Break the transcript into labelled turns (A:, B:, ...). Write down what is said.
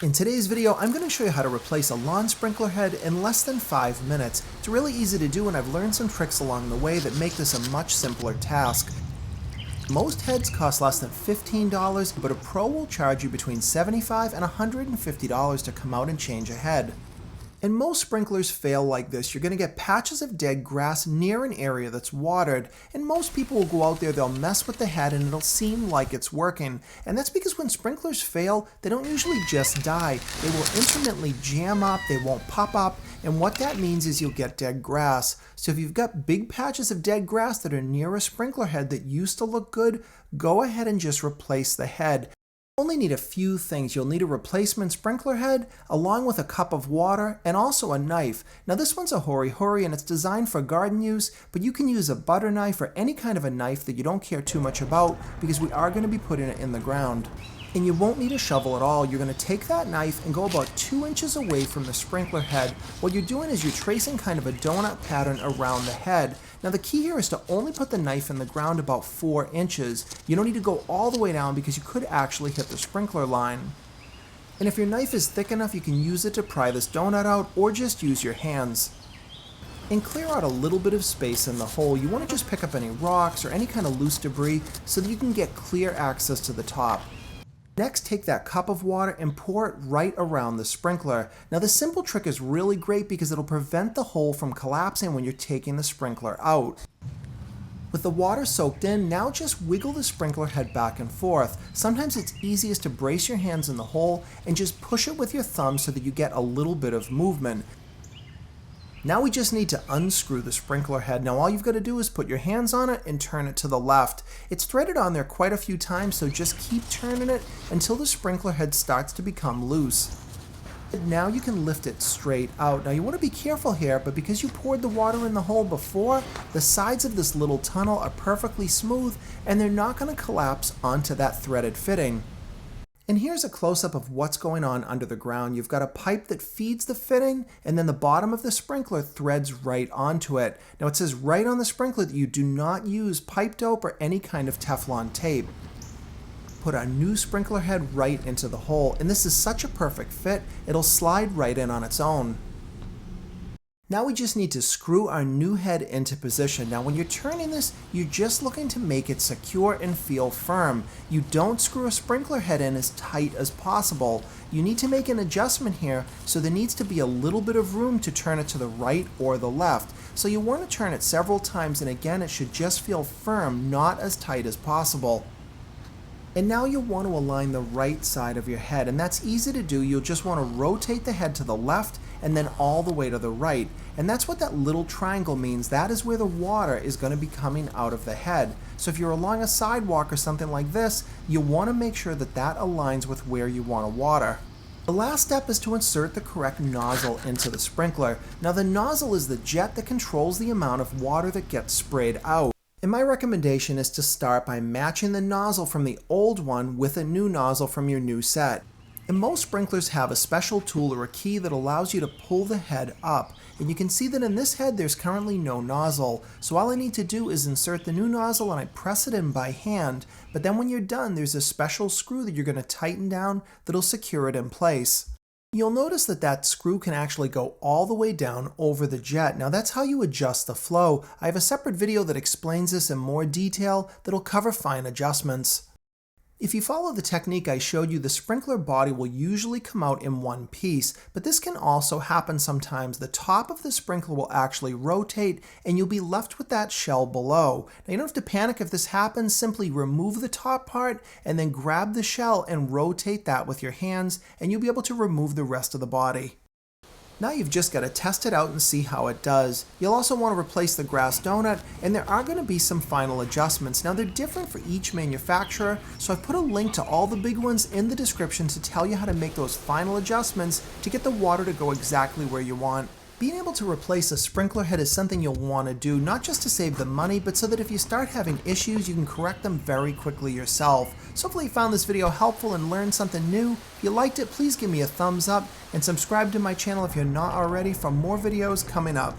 A: In today's video, I'm going to show you how to replace a lawn sprinkler head in less than 5 minutes. It's really easy to do, and I've learned some tricks along the way that make this a much simpler task. Most heads cost less than $15, but a pro will charge you between $75 and $150 to come out and change a head. And most sprinklers fail like this. You're going to get patches of dead grass near an area that's watered, and most people will go out there, they'll mess with the head, and it'll seem like it's working. And that's because when sprinklers fail, they don't usually just die. They will intermittently jam up, they won't pop up, and what that means is you'll get dead grass. So if you've got big patches of dead grass that are near a sprinkler head that used to look good, go ahead and just replace the head. You only need a few things. You'll need a replacement sprinkler head, along with a cup of water, and also a knife. Now this one's a Hori and it's designed for garden use, but you can use a butter knife or any kind of a knife that you don't care too much about, because we are going to be putting it in the ground. And you won't need a shovel at all. You're going to take that knife and go about 2 inches away from the sprinkler head. What you're doing is you're tracing kind of a donut pattern around the head. Now the key here is to only put the knife in the ground about 4 inches. You don't need to go all the way down because you could actually hit the sprinkler line. And if your knife is thick enough, you can use it to pry this donut out, or just use your hands. And clear out a little bit of space in the hole. You want to just pick up any rocks or any kind of loose debris so that you can get clear access to the top. Next, take that cup of water and pour it right around the sprinkler. Now this simple trick is really great because it'll prevent the hole from collapsing when you're taking the sprinkler out. With the water soaked in, now just wiggle the sprinkler head back and forth. Sometimes it's easiest to brace your hands in the hole and just push it with your thumb so that you get a little bit of movement. Now we just need to unscrew the sprinkler head. Now all you've got to do is put your hands on it and turn it to the left. It's threaded on there quite a few times, so just keep turning it until the sprinkler head starts to become loose. Now you can lift it straight out. Now you want to be careful here, but because you poured the water in the hole before, the sides of this little tunnel are perfectly smooth and they're not going to collapse onto that threaded fitting. And here's a close-up of what's going on under the ground. You've got a pipe that feeds the fitting, and then the bottom of the sprinkler threads right onto it. Now it says right on the sprinkler that you do not use pipe dope or any kind of Teflon tape. Put our new sprinkler head right into the hole, and this is such a perfect fit, it'll slide right in on its own. Now we just need to screw our new head into position. Now when you're turning this, you're just looking to make it secure and feel firm. You don't screw a sprinkler head in as tight as possible. You need to make an adjustment here, so there needs to be a little bit of room to turn it to the right or the left. So you want to turn it several times, and again, it should just feel firm, not as tight as possible. And now you'll want to align the right side of your head, and that's easy to do. You'll just want to rotate the head to the left and then all the way to the right. And that's what that little triangle means. That is where the water is going to be coming out of the head. So if you're along a sidewalk or something like this, you want to make sure that that aligns with where you want to water. The last step is to insert the correct nozzle into the sprinkler. Now the nozzle is the jet that controls the amount of water that gets sprayed out. And my recommendation is to start by matching the nozzle from the old one with a new nozzle from your new set. And most sprinklers have a special tool or a key that allows you to pull the head up. And you can see that in this head there's currently no nozzle. So all I need to do is insert the new nozzle and I press it in by hand. But then when you're done, there's a special screw that you're going to tighten down that'll secure it in place. You'll notice that that screw can actually go all the way down over the jet. Now that's how you adjust the flow. I have a separate video that explains this in more detail that'll cover fine adjustments. If you follow the technique I showed you, the sprinkler body will usually come out in one piece, but this can also happen sometimes. The top of the sprinkler will actually rotate and you'll be left with that shell below. Now you don't have to panic if this happens. Simply remove the top part and then grab the shell and rotate that with your hands, and you'll be able to remove the rest of the body. Now you've just got to test it out and see how it does. You'll also want to replace the grass donut, and there are going to be some final adjustments. Now they're different for each manufacturer, so I've put a link to all the big ones in the description to tell you how to make those final adjustments to get the water to go exactly where you want. Being able to replace a sprinkler head is something you'll want to do, not just to save the money, but so that if you start having issues, you can correct them very quickly yourself. So hopefully you found this video helpful and learned something new. If you liked it, please give me a thumbs up and subscribe to my channel if you're not already for more videos coming up.